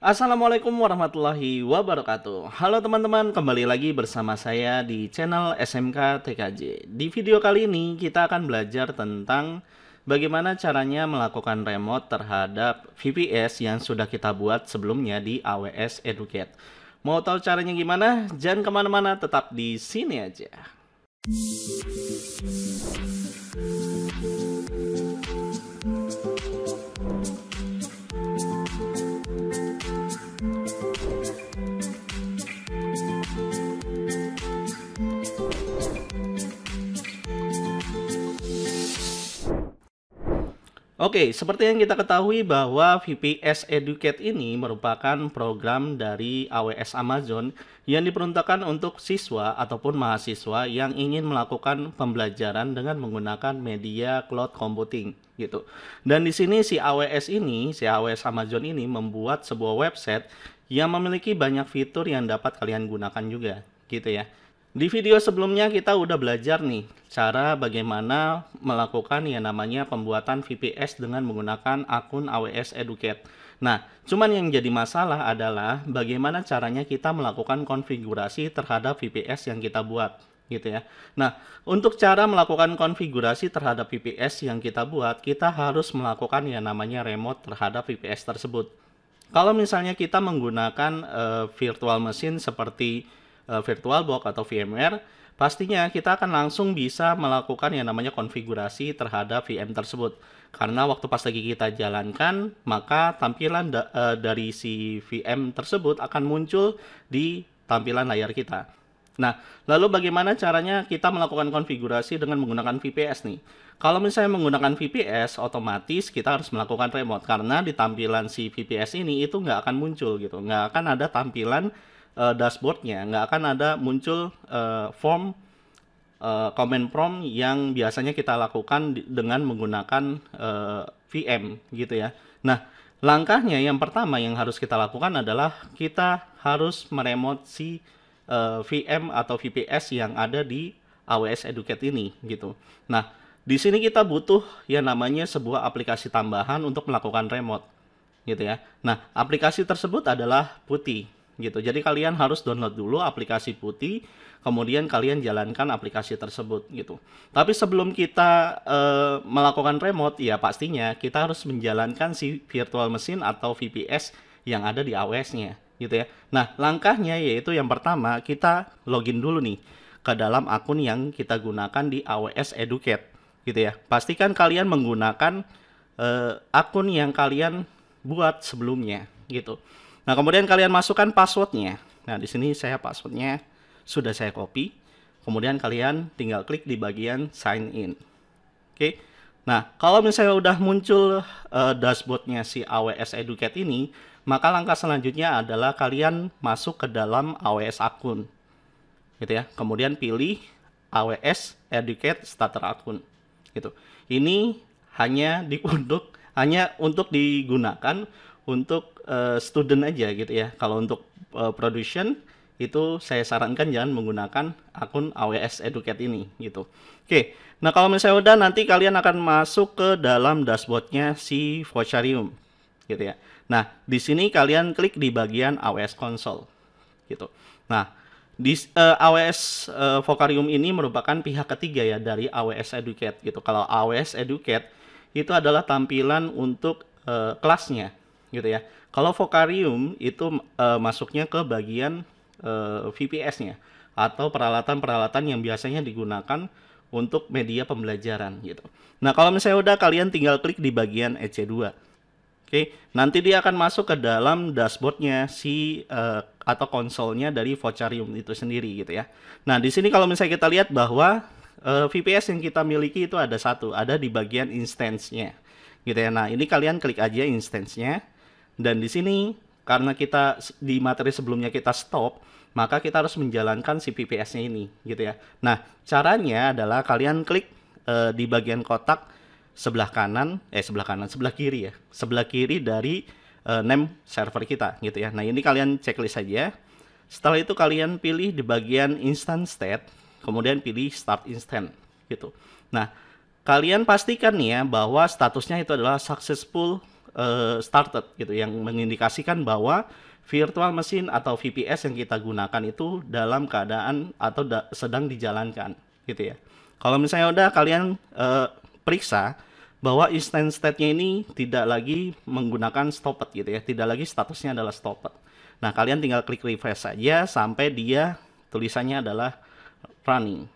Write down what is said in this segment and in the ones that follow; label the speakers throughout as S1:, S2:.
S1: Assalamualaikum warahmatullahi wabarakatuh. Halo teman-teman, kembali lagi bersama saya di channel SMK TKJ. Di video kali ini kita akan belajar tentang bagaimana caranya melakukan remote terhadap VPS yang sudah kita buat sebelumnya di AWS Educate. Mau tahu caranya gimana? Jangan kemana-mana, tetap di sini aja. Oke, seperti yang kita ketahui bahwa VPS Educate ini merupakan program dari AWS Amazon yang diperuntukkan untuk siswa ataupun mahasiswa yang ingin melakukan pembelajaran dengan menggunakan media cloud computing gitu. Dan di sini si AWS Amazon ini membuat sebuah website yang memiliki banyak fitur yang dapat kalian gunakan juga gitu ya. Di video sebelumnya kita udah belajar nih cara bagaimana melakukan yang namanya pembuatan VPS dengan menggunakan akun AWS Educate. Nah, cuman yang jadi masalah adalah bagaimana caranya kita melakukan konfigurasi terhadap VPS yang kita buat gitu ya. Nah, untuk cara melakukan konfigurasi terhadap VPS yang kita buat, kita harus melakukan yang namanya remote terhadap VPS tersebut. Kalau misalnya kita menggunakan virtual machine seperti VirtualBox atau VMware, pastinya kita akan langsung bisa melakukan yang namanya konfigurasi terhadap VM tersebut. Karena waktu pas lagi kita jalankan, maka tampilan dari si VM tersebut akan muncul di tampilan layar kita. Nah, lalu bagaimana caranya kita melakukan konfigurasi dengan menggunakan VPS nih? Kalau misalnya menggunakan VPS, otomatis kita harus melakukan remote. Karena di tampilan si VPS ini itu nggak akan muncul gitu. Nggak akan ada tampilan dashboardnya, nggak akan ada muncul command prompt yang biasanya kita lakukan dengan menggunakan VM gitu ya. Nah, langkahnya yang pertama yang harus kita lakukan adalah kita harus meremote si VM atau VPS yang ada di AWS Educate ini gitu. Nah, di sini kita butuh yang namanya sebuah aplikasi tambahan untuk melakukan remote gitu ya. Nah, aplikasi tersebut adalah Putih gitu. Jadi kalian harus download dulu aplikasi Putih, kemudian kalian jalankan aplikasi tersebut gitu. Tapi sebelum kita melakukan remote, ya pastinya kita harus menjalankan si virtual machine atau VPS yang ada di AWS-nya gitu ya. Nah, langkahnya yaitu yang pertama kita login dulu nih ke dalam akun yang kita gunakan di AWS Educate gitu ya. Pastikan kalian menggunakan akun yang kalian buat sebelumnya gitu. Nah, kemudian kalian masukkan passwordnya. Nah, di sini saya passwordnya sudah saya copy. Kemudian kalian tinggal klik di bagian sign in. Oke. Nah, kalau misalnya udah muncul dashboardnya si AWS Educate ini, maka langkah selanjutnya adalah kalian masuk ke dalam AWS akun. Gitu ya. Kemudian pilih AWS Educate Starter Akun. Gitu. Ini hanya untuk digunakan untuk student aja gitu ya. Kalau untuk production itu saya sarankan jangan menggunakan akun AWS Educate ini gitu. Oke, nah kalau misalnya udah, nanti kalian akan masuk ke dalam dashboardnya si Vocarium gitu ya. Nah, di sini kalian klik di bagian AWS Console gitu. Nah, di AWS Vocarium ini merupakan pihak ketiga ya dari AWS Educate gitu. Kalau AWS Educate itu adalah tampilan untuk kelasnya gitu ya. Kalau Vocarium itu masuknya ke bagian VPS-nya atau peralatan-peralatan yang biasanya digunakan untuk media pembelajaran gitu. Nah, kalau misalnya udah, kalian tinggal klik di bagian EC2. Oke, nanti dia akan masuk ke dalam dashboardnya si atau konsolnya dari Vocarium itu sendiri gitu ya. Nah, di sini kalau misalnya kita lihat bahwa VPS yang kita miliki itu ada di bagian instance-nya gitu ya. Nah, ini kalian klik aja instance-nya. Dan di sini karena kita di materi sebelumnya kita stop, maka kita harus menjalankan si VPS-nya ini gitu ya. Nah, caranya adalah kalian klik di bagian kotak sebelah kiri ya. Sebelah kiri dari name server kita gitu ya. Nah, ini kalian checklist saja. Setelah itu kalian pilih di bagian instance state, kemudian pilih start instant gitu. Nah, kalian pastikan nih ya bahwa statusnya itu adalah successful started gitu, yang mengindikasikan bahwa virtual machine atau VPS yang kita gunakan itu dalam keadaan atau sedang dijalankan gitu ya. Kalau misalnya udah kalian periksa bahwa instance state-nya ini tidak lagi menggunakan stopped gitu ya, tidak lagi statusnya adalah stopped. Nah, kalian tinggal klik refresh saja sampai dia tulisannya adalah running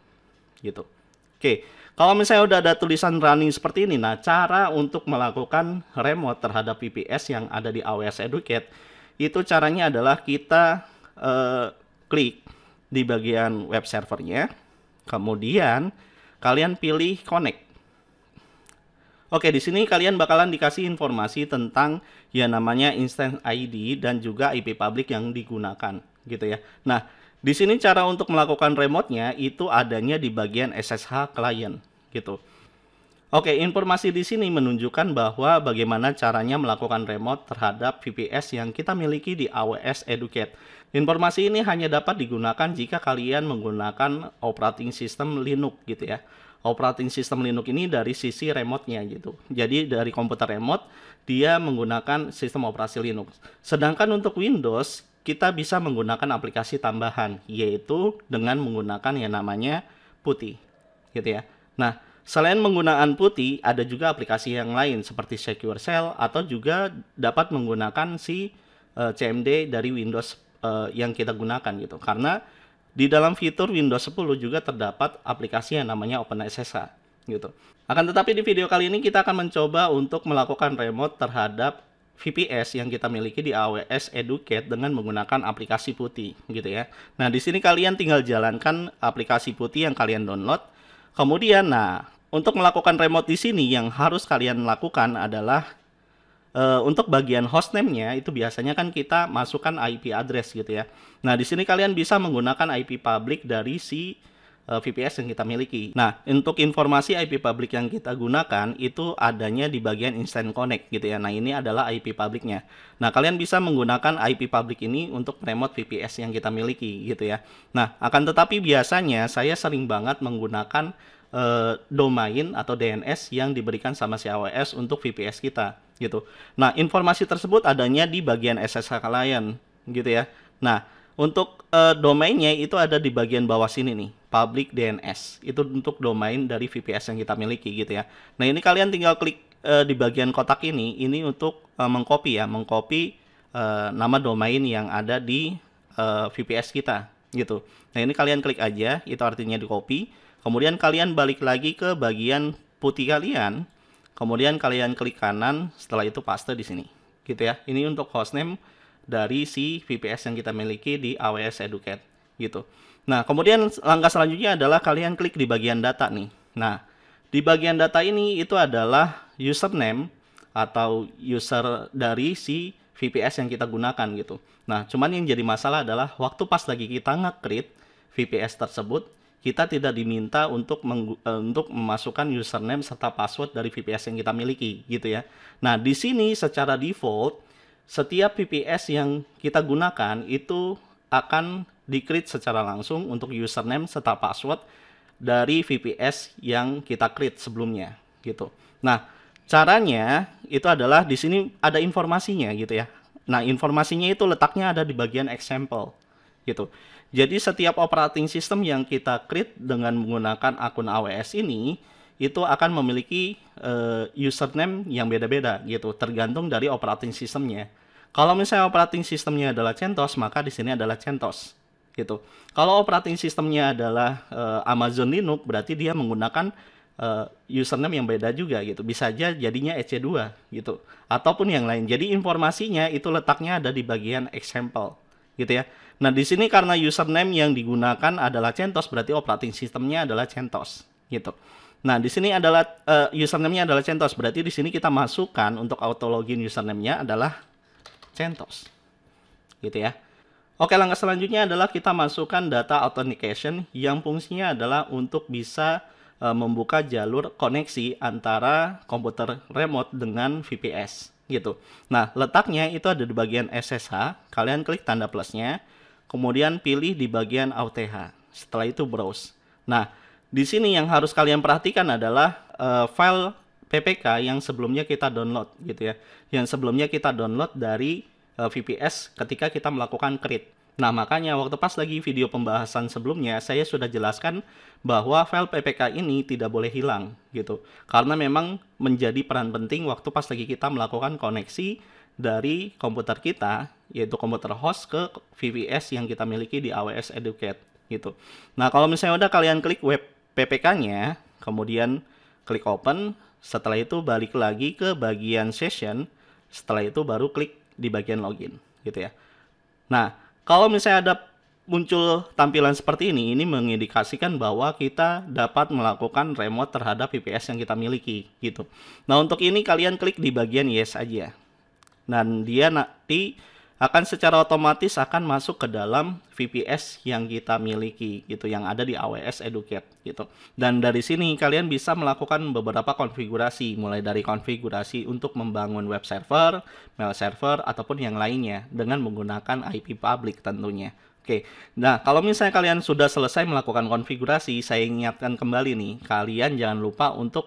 S1: gitu. Oke, kalau misalnya udah ada tulisan running seperti ini, nah cara untuk melakukan remote terhadap VPS yang ada di AWS Educate itu caranya adalah kita klik di bagian web servernya, kemudian kalian pilih connect. Oke, di sini kalian bakalan dikasih informasi tentang yang namanya instance ID dan juga IP public yang digunakan, gitu ya. Nah, di sini cara untuk melakukan remote-nya itu adanya di bagian SSH client, gitu. Oke, informasi di sini menunjukkan bahwa bagaimana caranya melakukan remote terhadap VPS yang kita miliki di AWS Educate. Informasi ini hanya dapat digunakan jika kalian menggunakan operating system Linux, gitu ya. Operating system Linux ini dari sisi remote-nya gitu. Jadi dari komputer remote dia menggunakan sistem operasi Linux. Sedangkan untuk Windows kita bisa menggunakan aplikasi tambahan, yaitu dengan menggunakan yang namanya PuTTY gitu ya. Nah, selain menggunakan PuTTY ada juga aplikasi yang lain seperti Secure Shell atau juga dapat menggunakan si CMD dari Windows yang kita gunakan gitu. Karena di dalam fitur Windows 10 juga terdapat aplikasi yang namanya OpenSSH gitu. Akan tetapi di video kali ini kita akan mencoba untuk melakukan remote terhadap VPS yang kita miliki di AWS Educate dengan menggunakan aplikasi PuTTY gitu ya. Nah, di sini kalian tinggal jalankan aplikasi PuTTY yang kalian download. Kemudian untuk melakukan remote di sini yang harus kalian lakukan adalah untuk bagian hostname-nya itu biasanya kan kita masukkan IP address gitu ya. Nah, di sini kalian bisa menggunakan IP public dari si VPS yang kita miliki. Nah, untuk informasi IP public yang kita gunakan itu adanya di bagian Instant Connect gitu ya. Nah, ini adalah IP public-nya. Nah, kalian bisa menggunakan IP public ini untuk remote VPS yang kita miliki gitu ya. Nah, akan tetapi biasanya saya sering banget menggunakan domain atau DNS yang diberikan sama si AWS untuk VPS kita gitu. Nah, informasi tersebut adanya di bagian SSH client gitu ya. Nah, untuk domainnya itu ada di bagian bawah sini nih, public DNS. Itu untuk domain dari VPS yang kita miliki gitu ya. Nah, ini kalian tinggal klik di bagian kotak ini untuk mengcopy ya, mengcopy nama domain yang ada di VPS kita gitu. Nah, ini kalian klik aja, itu artinya di copy. Kemudian kalian balik lagi ke bagian PuTTY kalian. Kemudian kalian klik kanan, setelah itu paste di sini. Gitu ya. Ini untuk hostname dari si VPS yang kita miliki di AWS Educate gitu. Nah, kemudian langkah selanjutnya adalah kalian klik di bagian data nih. Nah, di bagian data ini itu adalah username atau user dari si VPS yang kita gunakan gitu. Nah, cuman yang jadi masalah adalah waktu pas lagi kita nge-create VPS tersebut, kita tidak diminta untuk memasukkan username serta password dari VPS yang kita miliki gitu ya. Nah, di sini secara default setiap VPS yang kita gunakan itu akan di-create secara langsung untuk username serta password dari VPS yang kita create sebelumnya gitu. Nah, caranya itu adalah di sini ada informasinya gitu ya. Nah, informasinya itu letaknya ada di bagian example gitu. Jadi setiap operating system yang kita create dengan menggunakan akun AWS ini itu akan memiliki username yang beda-beda gitu, tergantung dari operating systemnya. Kalau misalnya operating systemnya adalah CentOS, maka di sini adalah CentOS gitu. Kalau operating systemnya adalah Amazon Linux, berarti dia menggunakan username yang beda juga gitu. Bisa aja jadinya EC2 gitu, ataupun yang lain. Jadi informasinya itu letaknya ada di bagian example gitu ya. Nah, di sini karena username yang digunakan adalah CentOS, berarti operating systemnya adalah CentOS gitu. Nah, di sini adalah username-nya adalah CentOS, berarti di sini kita masukkan untuk auto login username-nya adalah CentOS. Gitu ya. Oke, langkah selanjutnya adalah kita masukkan data authentication yang fungsinya adalah untuk bisa membuka jalur koneksi antara komputer remote dengan VPS gitu. Nah, letaknya itu ada di bagian SSH, kalian klik tanda plusnya. Kemudian pilih di bagian AUTH. Setelah itu browse. Nah, di sini yang harus kalian perhatikan adalah file PPK yang sebelumnya kita download gitu ya. Yang sebelumnya kita download dari VPS ketika kita melakukan create. Nah, makanya waktu pas lagi video pembahasan sebelumnya, saya sudah jelaskan bahwa file PPK ini tidak boleh hilang gitu. Karena memang menjadi peran penting waktu pas lagi kita melakukan koneksi dari komputer kita, yaitu komputer host ke VPS yang kita miliki di AWS Educate gitu. Nah, kalau misalnya udah kalian klik web PPK-nya, kemudian klik open, setelah itu balik lagi ke bagian session, setelah itu baru klik di bagian login gitu ya. Nah, kalau misalnya ada muncul tampilan seperti ini mengindikasikan bahwa kita dapat melakukan remote terhadap VPS yang kita miliki gitu. Nah, untuk ini kalian klik di bagian yes aja. Dan dia nanti akan secara otomatis akan masuk ke dalam VPS yang kita miliki gitu, yang ada di AWS Educate gitu. Dan dari sini kalian bisa melakukan beberapa konfigurasi, mulai dari konfigurasi untuk membangun web server, mail server, ataupun yang lainnya dengan menggunakan IP public tentunya. Oke, nah kalau misalnya kalian sudah selesai melakukan konfigurasi, saya ingatkan kembali nih, kalian jangan lupa untuk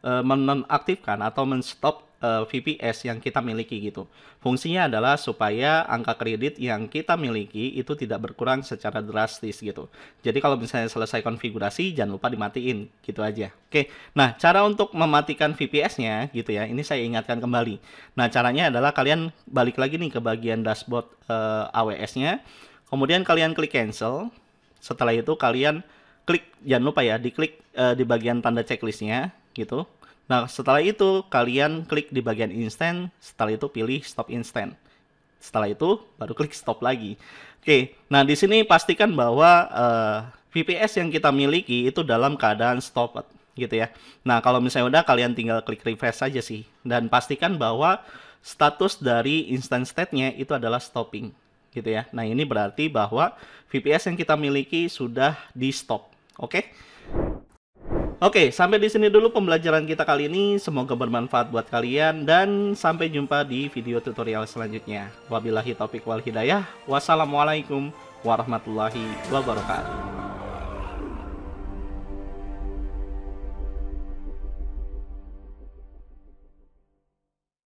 S1: menonaktifkan atau menstop VPS yang kita miliki gitu. Fungsinya adalah supaya angka kredit yang kita miliki itu tidak berkurang secara drastis gitu. Jadi kalau misalnya selesai konfigurasi, jangan lupa dimatiin gitu aja. Oke, nah cara untuk mematikan VPS-nya gitu ya, ini saya ingatkan kembali. Nah caranya adalah kalian balik lagi nih ke bagian dashboard AWS-nya, kemudian kalian klik cancel. Setelah itu kalian klik, jangan lupa ya, diklik di bagian tanda checklist-nya gitu. Nah, setelah itu kalian klik di bagian instant, setelah itu pilih stop instant. Setelah itu baru klik stop lagi. Oke, nah di sini pastikan bahwa VPS yang kita miliki itu dalam keadaan stop gitu ya. Nah, kalau misalnya udah, kalian tinggal klik refresh saja sih. Dan pastikan bahwa status dari instant state-nya itu adalah stopping gitu ya. Nah, ini berarti bahwa VPS yang kita miliki sudah di stop. Oke? Oke, sampai di sini dulu pembelajaran kita kali ini. Semoga bermanfaat buat kalian dan sampai jumpa di video tutorial selanjutnya. Wabillahi taufiq wal hidayah. Wassalamualaikum warahmatullahi wabarakatuh.